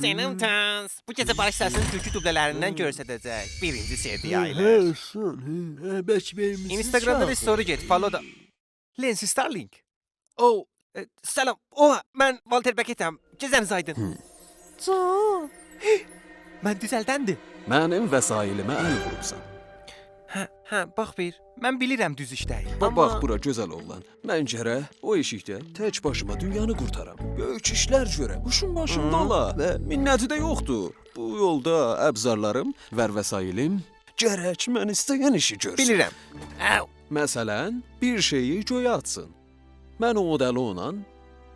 Selam Tans. Bu gece Barış Sarsı'nın türkü dublələrindən göstərəcək. Birinci sevdiyi ailə. Belki benim Instagramda da story get, follow da. Lensi Starlink. Oh, salam. Oha, mən Walter Becket'əm. Gecəniz aydın. Can. Mən düzəldəndir. Mənim vəsailimə əl vurubsan. Hə, bax bir. Mən bilirəm düz işdəyim. Bax bura gözəl oğlan. Mən gərək o eşikdə tək başıma dünyanı qurtaram. Böyük işlər görəm. Quşun başında ala və minnəti də yoxdur. Bu yolda əbzarlarım və vəsailim gərək mən istəyən işi görsün. Bilirəm. Əv. Məsələn, bir şeyi göyə atsın. Mən o dəli ona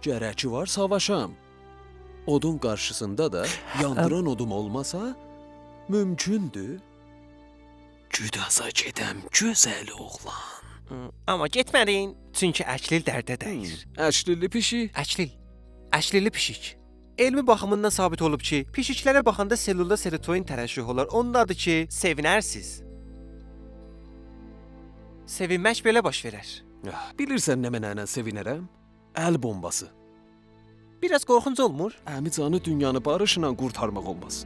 gərəki var savaşam. Odun qarşısında da yandıran odum olmasa, mümkündür. Güdaza gedəm gözəl oğlan. Amma getməyin, çünki əklil dərdə dəyir. Əşlili pişik. Əşlili pişik. Elmi baxımından sabit olub ki, pişiklərə baxanda selulda serotonin tərəşüh olar. Onun adı ki, sevinərsiz. Sevinmək belə baş verər. Bilirsən nə mənə sevinərəm? Əl bombası. Biraz qorxunc olmur? Əmicanı dünyanı barışla qurtarmaq olmaz.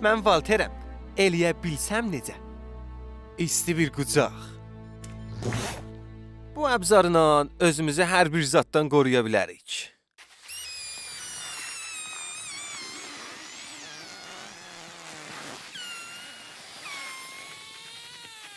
Mən Valterəm. Eləyə bilsəm necə? İsti bir qucaq. Bu əbzarla özümüzü hər bir zatdan qoruya bilərik.